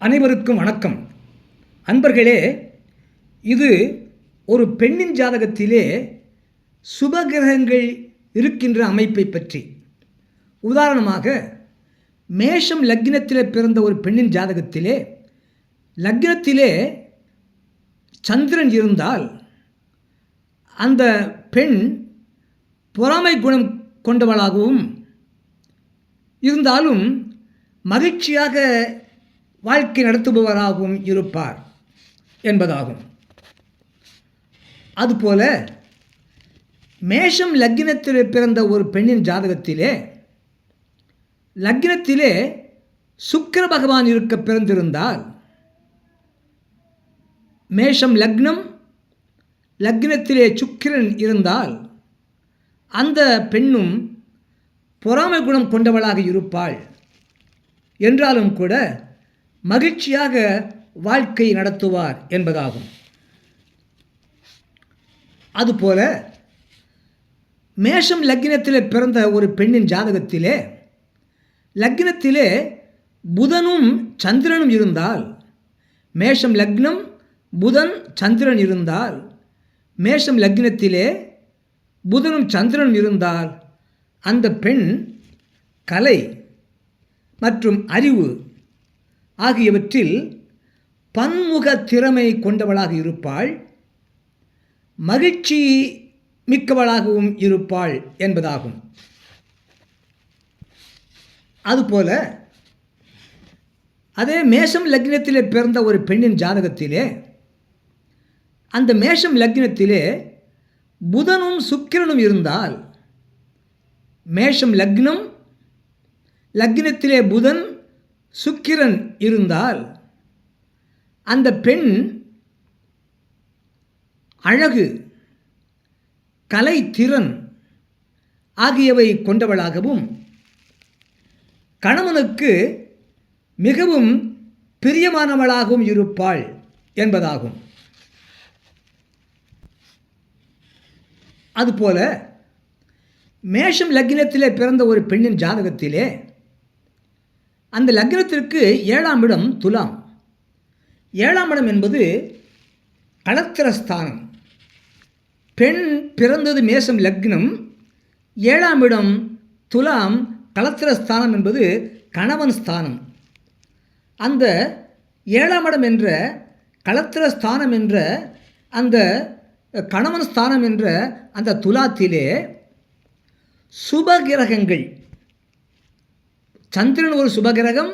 அனைவருக்கும் வணக்கம். அன்பர்களே, இது ஒரு பெண்ணின் ஜாதகத்திலே சுபகிரகங்கள் இருக்கின்ற அமைப்பை பற்றி. உதாரணமாக, மேஷம் லக்னத்திலே பிறந்த ஒரு பெண்ணின் ஜாதகத்திலே லக்னத்திலே சந்திரன் இருந்தால் அந்த பெண் பொறாமை குணம் கொண்டவளாகவும் இருந்தாலும் மகிழ்ச்சியாக வாழ்க்கை நடத்துபவராகவும் இருப்பார் என்பதாகும். அதுபோல மேஷம் லக்னத்திலே பிறந்த ஒரு பெண்ணின் ஜாதகத்திலே லக்னத்திலே சுக்கிர பகவான் இருக்க பிறந்திருந்தால், மேஷம் லக்னம் லக்னத்திலே சுக்கிரன் இருந்தால் அந்த பெண்ணும் பொறாமை குணம் கொண்டவளாக இருப்பாள். என்றாலும் கூட மகிழ்ச்சியாக வாழ்க்கை நடத்துவார் என்பதாகும். அதுபோல மேஷம் லக்னத்திலே பிறந்த ஒரு பெண்ணின் ஜாதகத்திலே லக்னத்திலே புதனும் சந்திரனும் இருந்தால், மேஷம் லக்னம் புதன் சந்திரன் இருந்தால், மேஷம் லக்னத்திலே புதனும் சந்திரனும் இருந்தால் அந்த பெண் கலை மற்றும் அறிவு ஆகியவற்றில் பன்முக திறமை கொண்டவளாக இருப்பாள், மகிழ்ச்சி மிக்கவளாகவும் இருப்பாள் என்பதாகும். அதுபோல அதே மேஷம் லக்னத்திலே பிறந்த ஒரு பெண்ணின் ஜாதகத்திலே அந்த மேஷம் லக்னத்திலே புதனும் சுக்கிரனும் இருந்தால், மேஷம் லக்னம் லக்னத்திலே புதன் சுக்கிரன் இருந்தால் அந்த பெண் அழகு, கலைத்திறன் ஆகியவை கொண்டவளாகவும் கணவனுக்கு மிகவும் பிரியமானவளாகவும் இருப்பாள் என்பதாகும். அதுபோல மேஷம் லக்னத்திலே பிறந்த ஒரு பெண்ணின் ஜாதகத்திலே அந்த லக்னத்திற்கு 7ஆம் இடம் துலாம். 7ஆம் இடம் என்பது களத்திரஸ்தானம். பெண் பிறந்தது மேஷம் லக்னம், 7ஆம் இடம் துலாம் களத்திரஸ்தானம் என்பது கணவன் ஸ்தானம். அந்த 7ஆம் இடம் என்ற களத்திரஸ்தானம் என்ற அந்த கணவன் ஸ்தானம் என்ற அந்த துலாத்திலே சுபகிரகங்கள், சந்திரன் ஒரு சுபகிரகம்,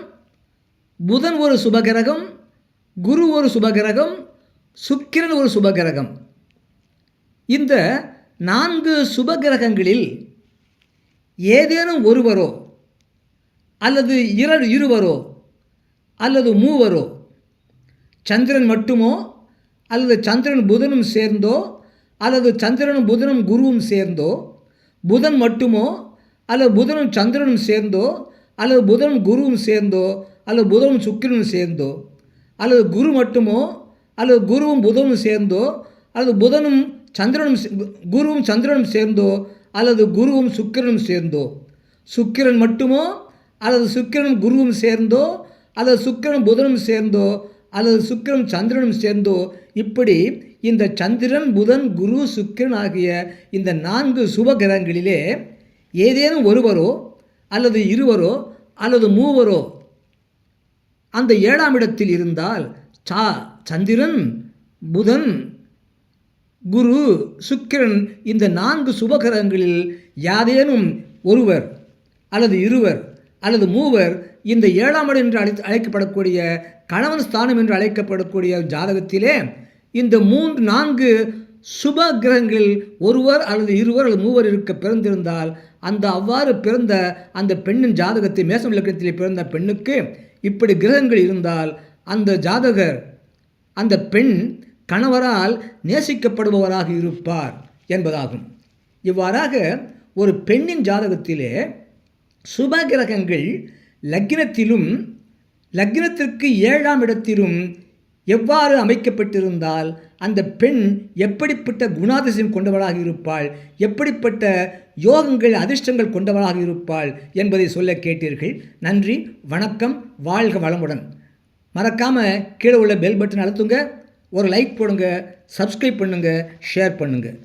புதன் ஒரு சுபகிரகம், குரு ஒரு சுபகிரகம், சுக்கிரன் ஒரு சுபகிரகம். இந்த 4 சுபகிரகங்களில் ஏதேனும் ஒருவரோ அல்லது இருவரோ அல்லது மூவரோ, சந்திரன் மட்டுமோ அல்லது சந்திரன் புதனும் சேர்ந்தோ அல்லது சந்திரனும் புதனும் குருவும் சேர்ந்தோ, புதன் மட்டுமோ அல்லது புதனும் சந்திரனும் சேர்ந்தோ அல்லது புதனும் குருவும் சேர்ந்தோ அல்லது புதனும் சுக்கிரனும் சேர்ந்தோ அல்லது குரு மட்டுமோ அல்லது குருவும் புதனும் சேர்ந்தோ அல்லது புதனும் சந்திரனும் குருவும் சந்திரனும் சேர்ந்தோ அல்லது குருவும் சுக்கிரனும் சேர்ந்தோ, சுக்கிரன் மட்டுமோ அல்லது சுக்கிரனும் குருவும் சேர்ந்தோ அல்லது சுக்கிரனும் புதனும் சேர்ந்தோ அல்லது சுக்கிரனும் சந்திரனும் சேர்ந்தோ, இப்படி இந்த சந்திரன் புதன் குரு சுக்கிரன் ஆகிய இந்த 4 சுபகிரகங்களிலே ஏதேனும் ஒருவரோ அல்லது இருவரோ அல்லது மூவரோ அந்த 7ஆம் இடத்தில் இருந்தால், சந்திரன் புதன் குரு சுக்கிரன் இந்த 4 சுபகிரகங்களில் யாதேனும் ஒருவர் அல்லது இருவர் அல்லது மூவர் இந்த 7ஆம் இடம் என்று அழைக்கப்படக்கூடிய கணவன் ஸ்தானம் என்று அழைக்கப்படக்கூடிய ஜாதகத்திலே இந்த 4 சுப கிரகங்கள் ஒருவர் அல்லது இருவர் அல்லது மூவர் இருக்க பிறந்திருந்தால், அந்த அவ்வாறு பிறந்த அந்த பெண்ணின் ஜாதகத்தை, மேஷம் லக்னத்திலே பிறந்த பெண்ணுக்கு இப்படி கிரகங்கள் இருந்தால் அந்த ஜாதகர், அந்த பெண் கணவரால் நேசிக்கப்படுபவராக இருப்பார் என்பதாகும். இவ்வாறாக ஒரு பெண்ணின் ஜாதகத்திலே சுபகிரகங்கள் லக்னத்திலும் லக்னத்திற்கு 7ஆம் இடத்திலும் எவ்வாறு அமைக்கப்பட்டிருந்தால் அந்த பெண் எப்படிப்பட்ட குணாதிசயம் கொண்டவளாக இருப்பாள், எப்படிப்பட்ட யோகங்கள் அதிர்ஷ்டங்கள் கொண்டவளாக இருப்பாள் என்பதை சொல்ல கேட்டீர்கள். நன்றி, வணக்கம், வாழ்க வளமுடன். மறக்காமல் கீழே உள்ள பெல் பட்டன் அழுத்துங்க, ஒரு லைக் போடுங்க, சப்ஸ்கிரைப் பண்ணுங்கள், ஷேர் பண்ணுங்கள்.